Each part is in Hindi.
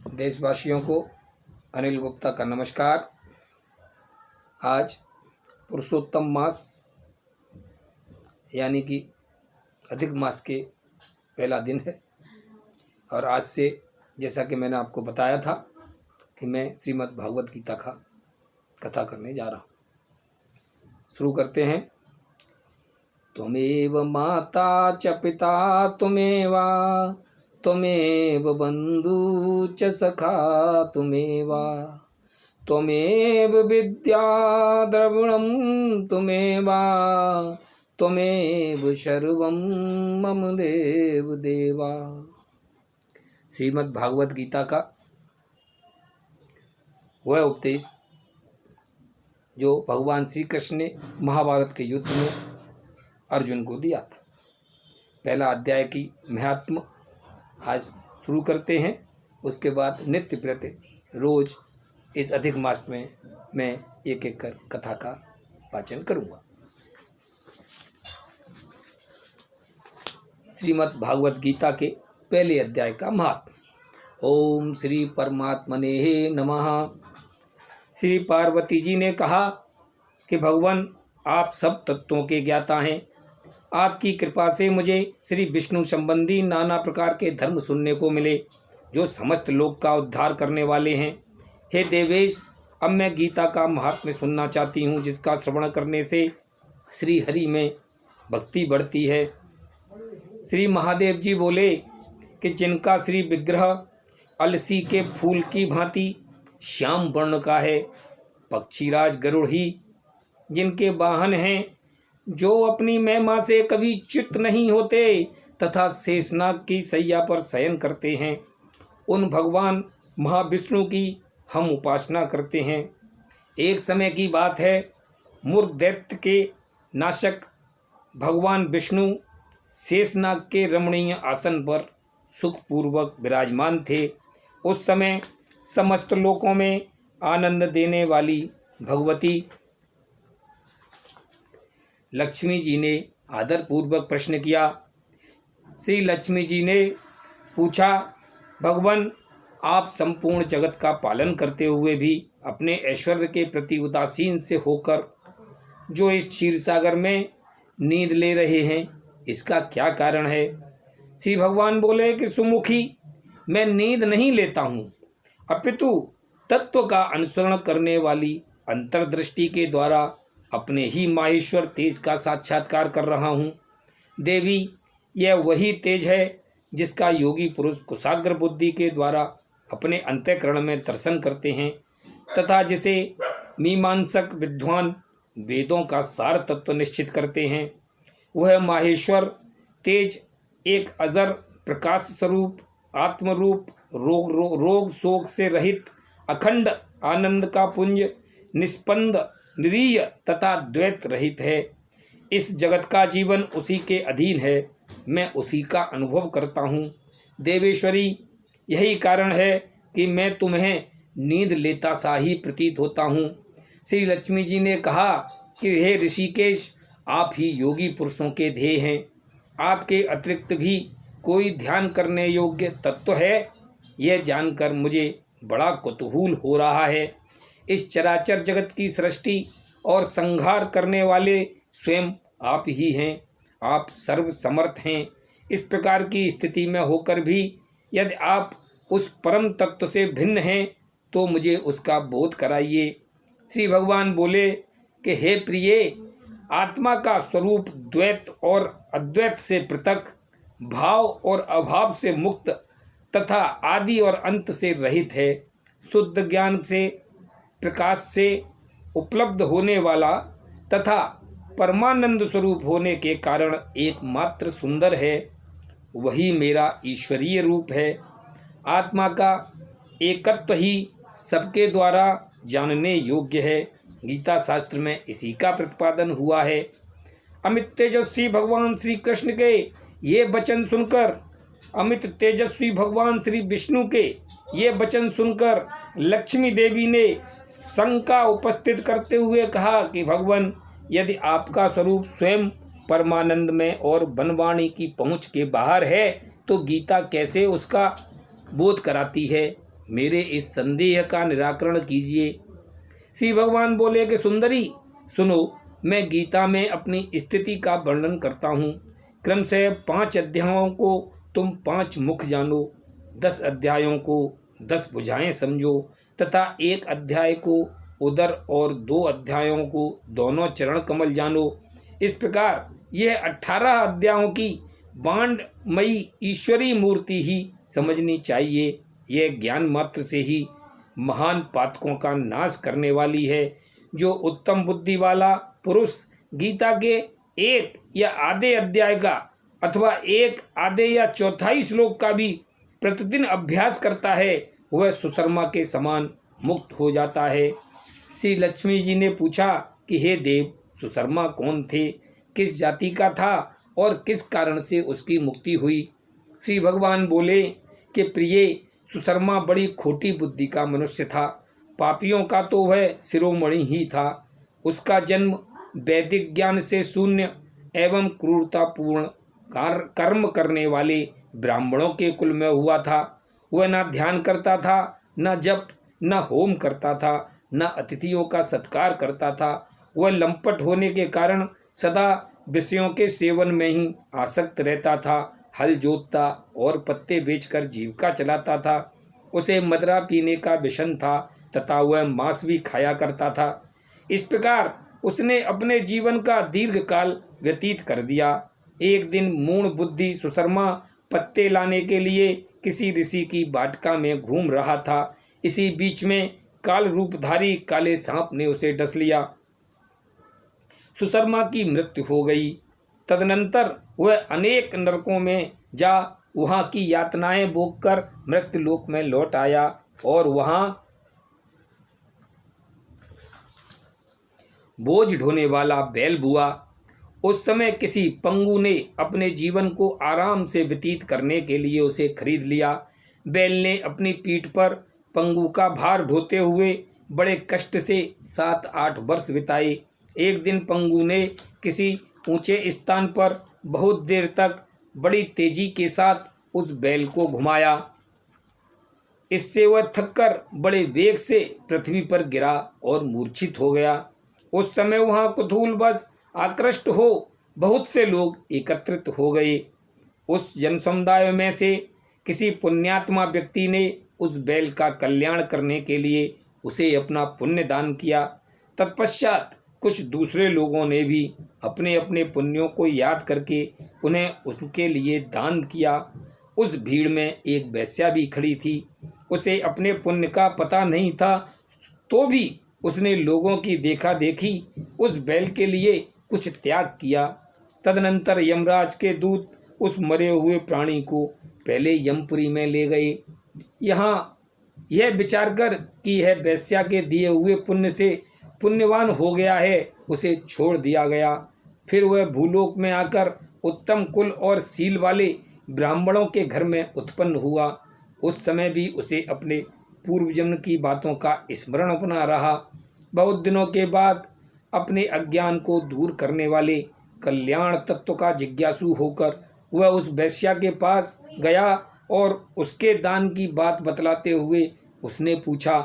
देशवासियों को अनिल गुप्ता का नमस्कार। आज पुरुषोत्तम मास यानी कि अधिक मास के पहला दिन है और आज से जैसा कि मैंने आपको बताया था कि मैं श्रीमद् भागवत गीता का कथा करने जा रहा हूँ। शुरू करते हैं। त्वमेव माता च पिता त्वमेवा त्वमेव बंधु च सखा त्वमेवा त्वमेव विद्या द्रविणं त्वमेवा त्वमेव सर्वं मम देव देवा। श्रीमद् भागवत गीता का वह उपदेश जो भगवान श्री कृष्ण ने महाभारत के युद्ध में अर्जुन को दिया था। पहला अध्याय की महात्म आज शुरू करते हैं। उसके बाद नित्य प्रति रोज इस अधिक मास में मैं एक एक कर कथा का वाचन करूंगा। श्रीमद् भागवत गीता के पहले अध्याय का महात्म। ओम श्री परमात्मने नमः। श्री पार्वती जी ने कहा कि भगवान आप सब तत्वों के ज्ञाता हैं। आपकी कृपा से मुझे श्री विष्णु संबंधी नाना प्रकार के धर्म सुनने को मिले जो समस्त लोक का उद्धार करने वाले हैं। हे देवेश, अब मैं गीता का महात्म्य सुनना चाहती हूँ, जिसका श्रवण करने से श्री हरि में भक्ति बढ़ती है। श्री महादेव जी बोले कि जिनका श्री विग्रह अलसी के फूल की भांति श्याम वर्ण का है, पक्षीराज गरुड़ ही जिनके वाहन हैं, जो अपनी महिमा से कभी च्युत नहीं होते तथा शेषनाग की सैया पर शयन करते हैं, उन भगवान महाविष्णु की हम उपासना करते हैं। एक समय की बात है, मूर्धदैत्य के नाशक भगवान विष्णु शेषनाग के रमणीय आसन पर सुखपूर्वक विराजमान थे। उस समय समस्त लोकों में आनंद देने वाली भगवती लक्ष्मी जी ने आदरपूर्वक प्रश्न किया। श्री लक्ष्मी जी ने पूछा, भगवान आप संपूर्ण जगत का पालन करते हुए भी अपने ऐश्वर्य के प्रति उदासीन से होकर जो इस क्षीर सागर में नींद ले रहे हैं, इसका क्या कारण है? श्री भगवान बोले कि सुमुखी, मैं नींद नहीं लेता हूँ, अपितु तत्व का अनुसरण करने वाली अंतर्दृष्टि के द्वारा अपने ही माहेश्वर तेज का साक्षात्कार कर रहा हूँ। देवी, यह वही तेज है जिसका योगी पुरुष कुशाग्र बुद्धि के द्वारा अपने अंतःकरण में दर्शन करते हैं तथा जिसे मीमांसक विद्वान वेदों का सार तत्व निश्चित करते हैं। वह माहेश्वर तेज एक अजर प्रकाश स्वरूप आत्मरूप रोग शोक से रहित अखंड आनंद का पुंज निष्पंद निरीय तथा द्वैत रहित है। इस जगत का जीवन उसी के अधीन है, मैं उसी का अनुभव करता हूँ। देवेश्वरी, यही कारण है कि मैं तुम्हें नींद लेता सा ही प्रतीत होता हूँ। श्री लक्ष्मी जी ने कहा कि हे ऋषिकेश, आप ही योगी पुरुषों के ध्येय हैं। आपके अतिरिक्त भी कोई ध्यान करने योग्य तत्व है, यह जानकर मुझे बड़ा कुतूहल हो रहा है। इस चराचर जगत की सृष्टि और संहार करने वाले स्वयं आप ही हैं। आप सर्व समर्थ हैं। इस प्रकार की स्थिति में होकर भी यदि आप उस परम तत्व से भिन्न हैं तो मुझे उसका बोध कराइए। श्री भगवान बोले कि हे प्रिय, आत्मा का स्वरूप द्वैत और अद्वैत से पृथक, भाव और अभाव से मुक्त तथा आदि और अंत से रहित है। शुद्ध ज्ञान से प्रकाश से उपलब्ध होने वाला तथा परमानंद स्वरूप होने के कारण एकमात्र सुंदर है। वही मेरा ईश्वरीय रूप है। आत्मा का एकत्व ही सबके द्वारा जानने योग्य है। गीता शास्त्र में इसी का प्रतिपादन हुआ है। अमित तेजस्वी भगवान श्री कृष्ण के ये वचन सुनकर अमित तेजस्वी भगवान श्री विष्णु के ये वचन सुनकर लक्ष्मी देवी ने शंका उपस्थित करते हुए कहा कि भगवान, यदि आपका स्वरूप स्वयं परमानंद में और बनवाणी की पहुँच के बाहर है तो गीता कैसे उसका बोध कराती है। मेरे इस संदेह का निराकरण कीजिए। श्री भगवान बोले कि सुंदरी सुनो, मैं गीता में अपनी स्थिति का वर्णन करता हूँ। क्रमशः 5 अध्यायों को तुम 5 मुख जानो, 10 अध्यायों को 10 भुजाएं समझो तथा 1 अध्याय को उदर और 2 अध्यायों को दोनों चरण कमल जानो। इस प्रकार यह 18 अध्यायों की बाणमयी ईश्वरी मूर्ति ही समझनी चाहिए। यह ज्ञान मात्र से ही महान पातकों का नाश करने वाली है। जो उत्तम बुद्धि वाला पुरुष गीता के 1 या आधे अध्याय का अथवा 1 आधे या चौथाई श्लोक का भी प्रतिदिन अभ्यास करता है, वह सुशर्मा के समान मुक्त हो जाता है। श्री लक्ष्मी जी ने पूछा कि हे देव, सुशर्मा कौन थे, किस जाति का था और किस कारण से उसकी मुक्ति हुई? श्री भगवान बोले कि प्रिय, सुशर्मा बड़ी खोटी बुद्धि का मनुष्य था। पापियों का तो वह शिरोमणि ही था। उसका जन्म वैदिक ज्ञान से शून्य एवं क्रूरतापूर्ण कर्म करने वाले ब्राह्मणों के कुल में हुआ था। वह न ध्यान करता था, न जप, न होम करता था, न अतिथियों का सत्कार करता था। वह लंपट होने के कारण सदा विषयों के सेवन में ही आसक्त रहता था। हल जोतता और पत्ते बेचकर जीविका चलाता था। उसे मदरा पीने का व्यसन था तथा वह मांस भी खाया करता था। इस प्रकार उसने अपने जीवन का दीर्घ काल व्यतीत कर दिया। एक दिन मूढ़ बुद्धि सुशर्मा पत्ते लाने के लिए किसी ऋषि की वाटिका में घूम रहा था। इसी बीच में काल रूपधारी काले सांप ने उसे डस लिया। सुशर्मा की मृत्यु हो गई। तदनंतर वह अनेक नरकों में जा वहाँ की यातनाएं भोगकर मृत्युलोक में लौट आया और वहाँ बोझ ढोने वाला बैल हुआ। उस समय किसी पंगु ने अपने जीवन को आराम से व्यतीत करने के लिए उसे खरीद लिया। बैल ने अपनी पीठ पर पंगु का भार ढोते हुए बड़े कष्ट से 7-8 वर्ष बिताए। एक दिन पंगु ने किसी ऊंचे स्थान पर बहुत देर तक बड़ी तेजी के साथ उस बैल को घुमाया। इससे वह थककर बड़े वेग से पृथ्वी पर गिरा और मूर्छित हो गया। उस समय वहाँ कुतूहलवश आकृष्ट हो बहुत से लोग एकत्रित हो गए। उस जनसमुदाय में से किसी पुण्यात्मा व्यक्ति ने उस बैल का कल्याण करने के लिए उसे अपना पुण्य दान किया। तत्पश्चात कुछ दूसरे लोगों ने भी अपने अपने पुण्यों को याद करके उन्हें उसके लिए दान किया। उस भीड़ में एक वेश्या भी खड़ी थी। उसे अपने पुण्य का पता नहीं था, तो भी उसने लोगों की देखा देखी उस बैल के लिए कुछ त्याग किया। तदनंतर यमराज के दूत उस मरे हुए प्राणी को पहले यमपुरी में ले गए। यहाँ यह विचार कर कि यह वेश्या के दिए हुए पुण्य से पुण्यवान हो गया है, उसे छोड़ दिया गया। फिर वह भूलोक में आकर उत्तम कुल और शील वाले ब्राह्मणों के घर में उत्पन्न हुआ। उस समय भी उसे अपने पूर्व जन्म की बातों का स्मरण बना रहा। बहुत दिनों के बाद अपने अज्ञान को दूर करने वाले कल्याण तत्व का जिज्ञासु होकर वह उस वैश्या के पास गया और उसके दान की बात बतलाते हुए उसने पूछा,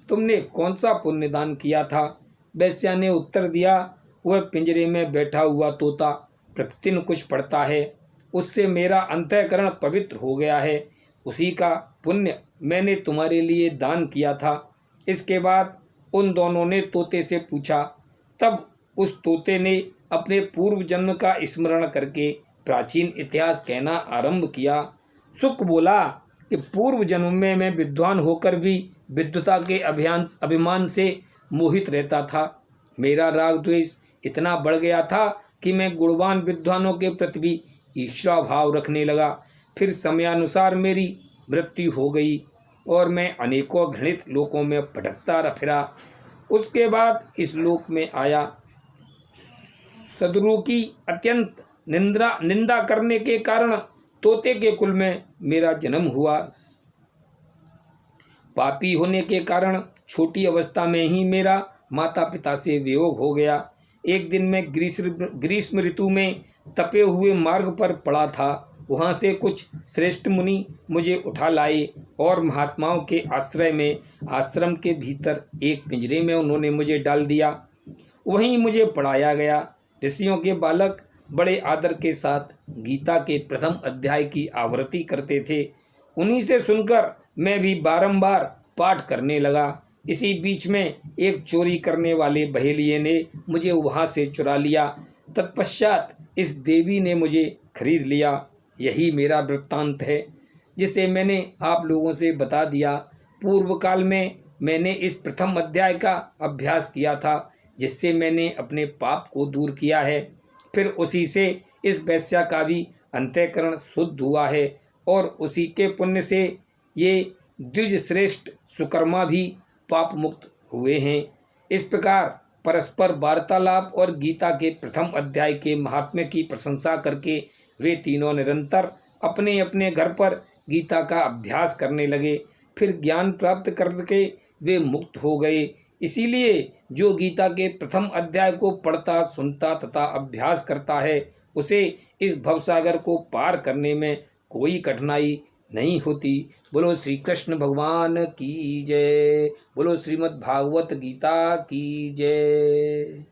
तुमने कौन सा पुण्य दान किया था? वैश्या ने उत्तर दिया, वह पिंजरे में बैठा हुआ तोता प्रतिदिन कुछ पढ़ता है, उससे मेरा अंतःकरण पवित्र हो गया है। उसी का पुण्य मैंने तुम्हारे लिए दान किया था। इसके बाद उन दोनों ने तोते से पूछा। तब उस तोते ने अपने पूर्व जन्म का स्मरण करके प्राचीन इतिहास कहना आरंभ किया। शुक बोला कि पूर्व जन्म में मैं विद्वान होकर भी विद्वता के अभिमान से मोहित रहता था। मेरा राग द्वेष इतना बढ़ गया था कि मैं गुणवान विद्वानों के प्रति भी ईर्ष्या भाव रखने लगा। फिर समयानुसार मेरी मृत्यु हो गई और मैं अनेकों घृणित लोकों में भटकता फिरा। उसके बाद इस लोक में आया। सदगुरु की अत्यंत निंदा करने के कारण तोते के कुल में मेरा जन्म हुआ। पापी होने के कारण छोटी अवस्था में ही मेरा माता पिता से वियोग हो गया। एक दिन मैं ग्रीष्म ऋतु में तपे हुए मार्ग पर पड़ा था। वहाँ से कुछ श्रेष्ठ मुनि मुझे उठा लाए और महात्माओं के आश्रय में आश्रम के भीतर एक पिंजरे में उन्होंने मुझे डाल दिया। वहीं मुझे पढ़ाया गया। ऋषियों के बालक बड़े आदर के साथ गीता के प्रथम अध्याय की आवृत्ति करते थे। उन्हीं से सुनकर मैं भी बारंबार पाठ करने लगा। इसी बीच में एक चोरी करने वाले बहेलिये ने मुझे वहाँ से चुरा लिया। तत्पश्चात इस देवी ने मुझे खरीद लिया। यही मेरा वृत्तांत है, जिसे मैंने आप लोगों से बता दिया। पूर्व काल में मैंने इस प्रथम अध्याय का अभ्यास किया था, जिससे मैंने अपने पाप को दूर किया है। फिर उसी से इस वैश्या का भी अंतःकरण शुद्ध हुआ है और उसी के पुण्य से ये द्विज श्रेष्ठ सुकर्मा भी पाप मुक्त हुए हैं। इस प्रकार परस्पर वार्तालाप और गीता के प्रथम अध्याय के महात्म्य की प्रशंसा करके वे तीनों निरंतर अपने अपने घर पर गीता का अभ्यास करने लगे। फिर ज्ञान प्राप्त करके वे मुक्त हो गए। इसीलिए जो गीता के प्रथम अध्याय को पढ़ता, सुनता तथा अभ्यास करता है, उसे इस भवसागर को पार करने में कोई कठिनाई नहीं होती। बोलो श्री कृष्ण भगवान की जय। बोलो श्रीमद् भागवत गीता की जय।